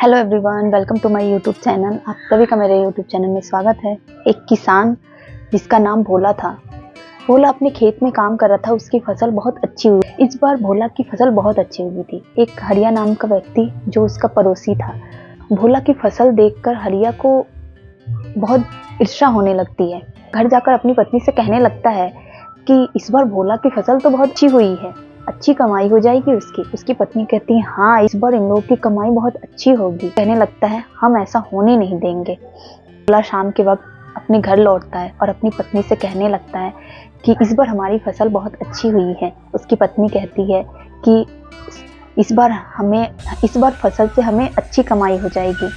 Hello everyone, welcome to my YouTube channel. आप सभी का मेरे यूट्यूब चैनल में स्वागत है। एक किसान जिसका नाम भोला था, भोला अपने खेत में काम कर रहा था। उसकी फसल बहुत अच्छी हुई। इस बार भोला की फसल बहुत अच्छी हुई थी। एक हरिया नाम का व्यक्ति जो उसका पड़ोसी था, भोला की फसल देखकर हरिया को बहुत ईर्ष्या होने लगती है। घर जाकर अपनी पत्नी से कहने लगता है कि इस बार भोला की फसल तो बहुत अच्छी हुई है, अच्छी कमाई हो जाएगी उसकी। उसकी पत्नी कहती है हाँ, इस बार इन लोगों की कमाई बहुत अच्छी होगी। कहने लगता है हम ऐसा होने नहीं देंगे। भोला शाम के वक्त अपने घर लौटता है और अपनी पत्नी से कहने लगता है कि इस बार हमारी फसल बहुत अच्छी हुई है। उसकी पत्नी कहती है कि इस बार फसल से हमें अच्छी कमाई हो जाएगी।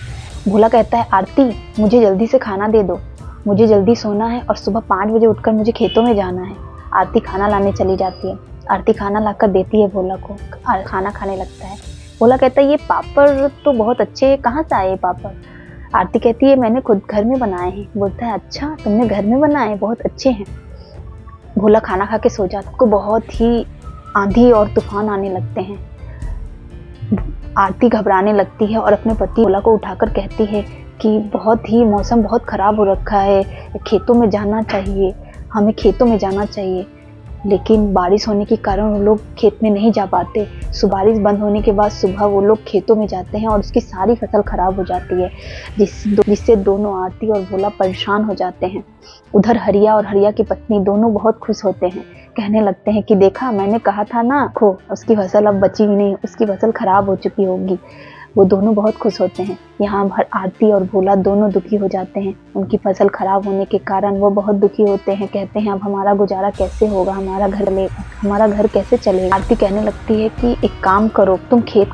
भोला कहता है आरती, मुझे जल्दी से खाना दे दो, मुझे जल्दी सोना है और सुबह 5 बजे उठकर मुझे खेतों में जाना है। आरती खाना लाने चली जाती है। आरती खाना लाकर देती है भोला को। खाना खाने लगता है। भोला कहता है ये पापड़ तो बहुत अच्छे हैं, कहाँ से आए ये पापड़? आरती कहती है मैंने खुद घर में बनाए हैं। बोलता है अच्छा, तुमने घर में बनाए, बहुत अच्छे हैं। भोला खाना खा के सो जाता है। बहुत ही आंधी और तूफान आने लगते हैं। आरती घबराने लगती है और अपने पति भोला को उठाकर कहती है कि मौसम बहुत खराब हो रखा है, खेतों में जाना चाहिए, हमें खेतों में जाना चाहिए। लेकिन बारिश होने के कारण वो लोग खेत में नहीं जा पाते। बारिश बंद होने के बाद सुबह वो लोग खेतों में जाते हैं और उसकी सारी फसल खराब हो जाती है, जिससे दोनों आरती और भोला परेशान हो जाते हैं। उधर हरिया और हरिया की पत्नी दोनों बहुत खुश होते हैं। कहने लगते हैं कि देखा, मैंने कहा था ना, खो उसकी फसल अब बची ही नहीं, उसकी फसल खराब हो चुकी होगी। वो दोनों बहुत खुश होते हैं। यहाँ आरती और भोला दोनों दुखी हो जाते हैं। उनकी फसल खराब होने के कारण वो बहुत दुखी होते हैं। कहते हैं अब हमारा गुजारा कैसे होगा, हमारा घर कैसे चलेगा। आरती कहने लगती है कि एक काम करो, तुम खेत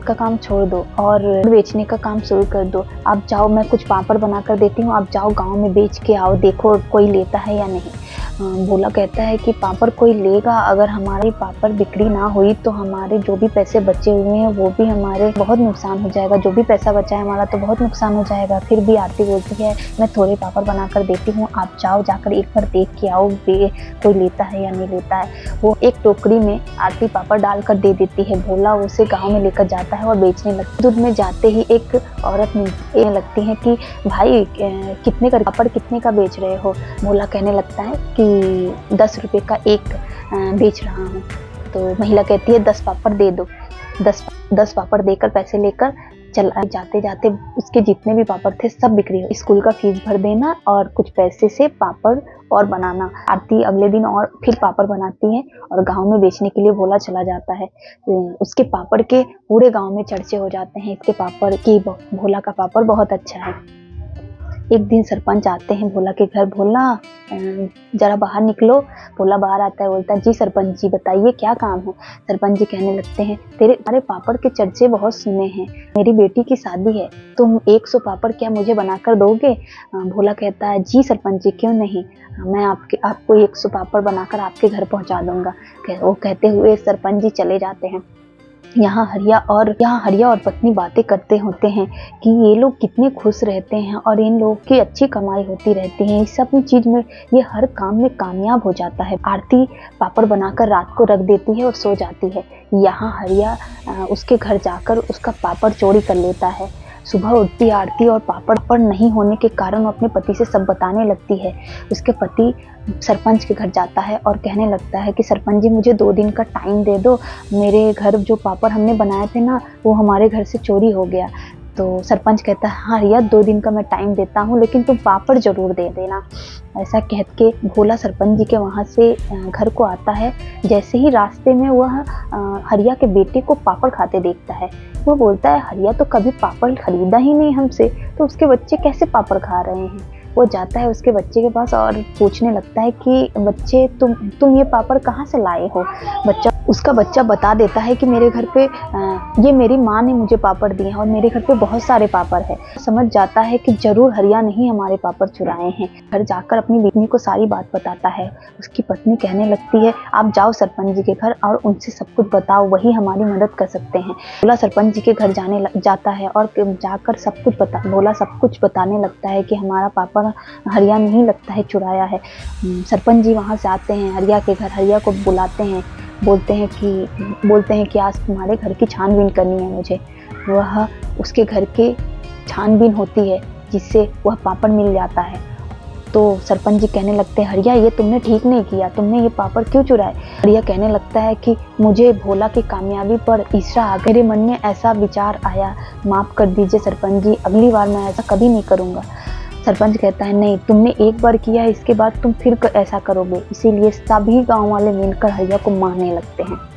का काम छोड़ दो और बेचने का काम शुरू कर दो। आप जाओ, मैं कुछ पापड़ बना कर देती हूँ, आप जाओ गांव में बेच के आओ, देखो कोई लेता है या नहीं। भोला कहता है कि पापड़ कोई लेगा, अगर हमारी पापड़ बिक्री ना हुई तो हमारे जो भी पैसे बचे हुए हैं वो भी हमारे बहुत नुकसान हो जाएगा। जो भी पैसा बचा है हमारा तो बहुत नुकसान हो जाएगा। फिर भी आरती बोलती है मैं थोड़े पापड़ बना कर देती हूँ, आप जाओ, जाकर एक बार देख के आओ कोई लेता है या नहीं लेता है। वो एक टोकरी में आरती पापड़ डालकर दे देती है। भोला उसे गाँव में लेकर जाता है और बेचने लगता है। दूध में जाते ही एक औरत मिलने लगती है कि भाई कितने का पापड़, कितने का बेच रहे हो? भोला कहने लगता है कि 10 रुपए का एक बेच रहा हूँ। तो महिला कहती है 10 पापड़ दे दो। 10 पापड़ देकर पैसे लेकर जाते जाते उसके जितने भी पापड़ थे सब बिक्री हो। स्कूल का फीस भर देना और कुछ पैसे से पापड़ और बनाना। आरती अगले दिन और फिर पापड़ बनाती है और गांव में बेचने के लिए भोला चला जाता है। उसके पापड़ के पूरे गांव में चर्चे हो जाते हैं, इसके पापड़ की, भोला का पापड़ बहुत अच्छा है। एक दिन सरपंच आते हैं भोला के घर। भोला जरा बाहर निकलो। भोला बाहर आता है, बोलता है जी सरपंच जी बताइए क्या काम है। सरपंच जी कहने लगते हैं तुम्हारे पापड़ के चर्चे बहुत सुने हैं, मेरी बेटी की शादी है, तुम 100 पापड़ क्या मुझे बनाकर दोगे? भोला कहता है जी सरपंच जी क्यों नहीं, मैं आपको 100 पापड़ बनाकर आपके घर पहुंचा दूंगा। वो कहते हुए सरपंच जी चले जाते हैं। यहाँ हरिया और पत्नी बातें करते होते हैं कि ये लोग कितने खुश रहते हैं और इन लोगों की अच्छी कमाई होती रहती है, इस सब चीज में ये हर काम में कामयाब हो जाता है। आरती पापड़ बनाकर रात को रख देती है और सो जाती है। यहाँ हरिया उसके घर जाकर उसका पापड़ चोरी कर लेता है। सुबह उठती आरती और पापड़ नहीं होने के कारण वो अपने पति से सब बताने लगती है। उसके पति सरपंच के घर जाता है और कहने लगता है कि सरपंच जी मुझे 2 दिन का टाइम दे दो, मेरे घर जो पापड़ हमने बनाए थे ना वो हमारे घर से चोरी हो गया। तो सरपंच कहता है हाँ रिया, 2 दिन का मैं टाइम देता हूँ, लेकिन तुम पापड़ जरूर दे देना। ऐसा कह के भोला सरपंच जी के वहाँ से घर को आता है। जैसे ही रास्ते में वह हरिया के बेटे को पापड़ खाते देखता है, वो बोलता है हरिया तो कभी पापड़ खरीदा ही नहीं हमसे, तो उसके बच्चे कैसे पापड़ खा रहे हैं? वो जाता है उसके बच्चे के पास और पूछने लगता है कि बच्चे तुम ये पापड़ कहाँ से लाए हो? उसका बच्चा बता देता है कि मेरे घर पे ये मेरी माँ ने मुझे पापड़ दिए हैं और मेरे घर पे बहुत सारे पापड़ है। समझ जाता है कि जरूर हरिया ने ही हमारे पापड़ चुराए हैं। घर जाकर अपनी पत्नी को सारी बात बताता है। उसकी पत्नी कहने लगती है आप जाओ सरपंच जी के घर और उनसे सब कुछ बताओ, वही हमारी मदद कर सकते हैं। भोला सरपंच जी के घर जाता है और जाकर भोला सब कुछ बताने लगता है कि हमारा पापड़ हरिया नहीं लगता है चुराया है। सरपंच जी वहाँ से आते हैं हरिया के घर, हरिया को बुलाते हैं, बोलते हैं कि आज तुम्हारे घर की छानबीन करनी है मुझे। वह उसके घर के छानबीन होती है जिससे वह पापड़ मिल जाता है। तो सरपंच जी कहने लगते हैं, हरिया ये तुमने ठीक नहीं किया, तुमने ये पापड़ क्यों चुराए? हरिया कहने लगता है कि मुझे भोला की कामयाबी पर ईर्ष्या आ गई, मेरे मन में ऐसा विचार आया, माफ़ कर दीजिए सरपंच जी, अगली बार मैं ऐसा कभी नहीं करूँगा। सरपंच कहता है, नहीं तुमने एक बार किया है, इसके बाद तुम फिर ऐसा करोगे। इसीलिए सभी गाँव वाले मिलकर हरिया को मारने लगते हैं।